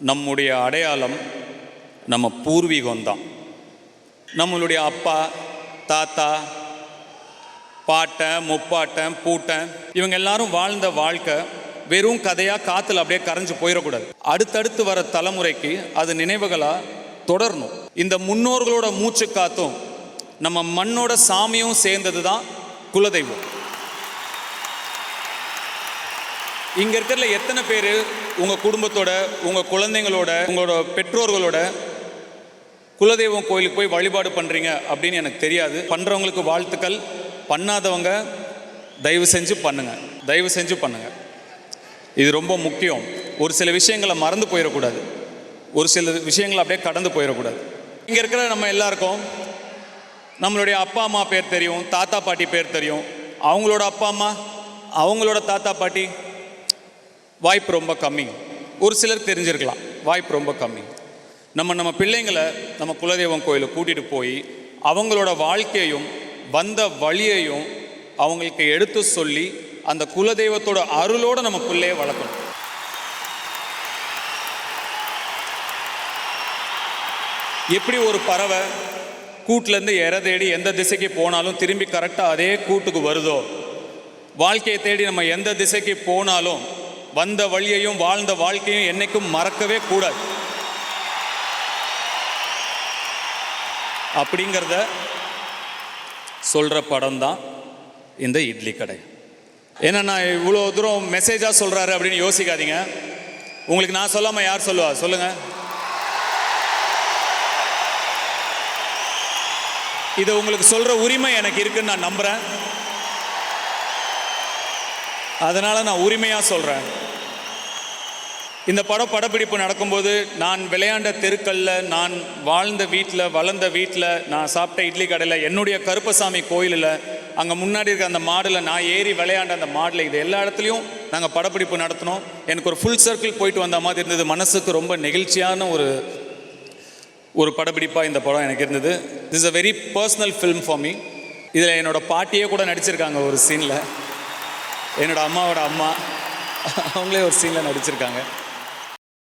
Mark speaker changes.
Speaker 1: நம்முடைய அடையாளம் நம்ம பூர்வீகம்தான். நம்மளுடைய அப்பா, தாத்தா, பாட்டன், முப்பாட்டன், பூட்டன் இவங்க எல்லாரும் வாழ்ந்த வாழ்க்கை வெறும் கதையாக காற்றுல அப்படியே கரைஞ்சு போயிடக்கூடாது. அடுத்தடுத்து வர தலைமுறைக்கு அது நினைவுகளாக தொடரணும். இந்த முன்னோர்களோட மூச்சு காத்தும் நம்ம மண்ணோட சாமியும் சேர்ந்தது தான் குலதெய்வம். இங்கே இருக்கிறதுல எத்தனை பேர் உங்கள் குடும்பத்தோட, உங்கள் குழந்தைங்களோட, உங்களோட பெற்றோர்களோட குலதெய்வம் கோயிலுக்கு போய் வழிபாடு பண்ணுறீங்க அப்படின்னு எனக்கு தெரியாது. பண்ணுறவங்களுக்கு வாழ்த்துக்கள், பண்ணாதவங்க தயவு செஞ்சு பண்ணுங்கள், தயவு செஞ்சு பண்ணுங்கள். இது ரொம்ப முக்கியம். ஒரு சில விஷயங்களை மறந்து போயிடக்கூடாது, ஒரு சில விஷயங்களை அப்படியே கடந்து போயிடக்கூடாது. இங்கே இருக்கிற நம்ம எல்லாருக்கும் நம்மளுடைய அப்பா அம்மா பேர் தெரியும், தாத்தா பாட்டி பேர் தெரியும். அவங்களோட அப்பா அம்மா, அவங்களோட தாத்தா பாட்டி வாய்ப்பு ரொம்ப கம்மி. ஒரு சிலர் தெரிஞ்சிருக்கலாம், வாய்ப்பு ரொம்ப கம்மி. நம்ம பிள்ளைங்களை நம்ம குலதெய்வம் கோயிலுக்கு கூட்டிகிட்டு போய் அவங்களோட வாழ்க்கையையும் வந்த வழியையும் அவங்களுக்கு எடுத்து சொல்லி அந்த குலதெய்வத்தோட அருளோடு நம்ம பிள்ளையை வளர்க்கணும். எப்படி ஒரு பறவை கூட்டிலேருந்து இற தேடி எந்த திசைக்கு போனாலும் திரும்பி கரெக்டாக அதே கூட்டுக்கு வருதோ, வாழ்க்கையை தேடி நம்ம எந்த திசைக்கு போனாலும் வந்த வழியையும் வாழ்ந்த வாழ்க்கையும் என்னைக்கும் மறக்கவே கூடாது. அப்படிங்கிறத சொல்கிற படம் தான் இந்த இட்லி கடை. ஏன்னா நான் இவ்வளோ தூரம் மெசேஜாக சொல்கிறாரு அப்படின்னு யோசிக்காதீங்க. உங்களுக்கு நான் சொல்லாமல் யார் சொல்லுவா சொல்லுங்கள்? இதை உங்களுக்கு சொல்கிற உரிமை எனக்கு இருக்குன்னு நான் நம்புகிறேன். அதனால் நான் உரிமையாக சொல்கிறேன். இந்த படப்பிடிப்பு நடக்கும்போது நான் விளையாண்ட தெருக்களில், நான் வாழ்ந்த வீட்டில், வளர்ந்த வீட்டில், நான் சாப்பிட்ட இட்லி கடையில், என்னுடைய கருப்பசாமி கோயிலில், அங்கே முன்னாடி இருக்க அந்த மாடில் நான் ஏறி விளையாண்ட அந்த மாடில், இது எல்லா இடத்துலையும் நாங்கள் படப்பிடிப்பு நடத்தினோம். எனக்கு ஒரு ஃபுல் சர்க்கிள் போயிட்டு வந்த மாதிரி இருந்தது. மனசுக்கு ரொம்ப நெகிழ்ச்சியான ஒரு படப்பிடிப்பாக இந்த படம் எனக்கு இருந்தது. This is a very personal film for me. இதில் என்னோடய பாட்டியே கூட நடிச்சிருக்காங்க ஒரு சீனில். என்னோடய அம்மாவோட அம்மா அவங்களே ஒரு சீனில் நடிச்சிருக்காங்க.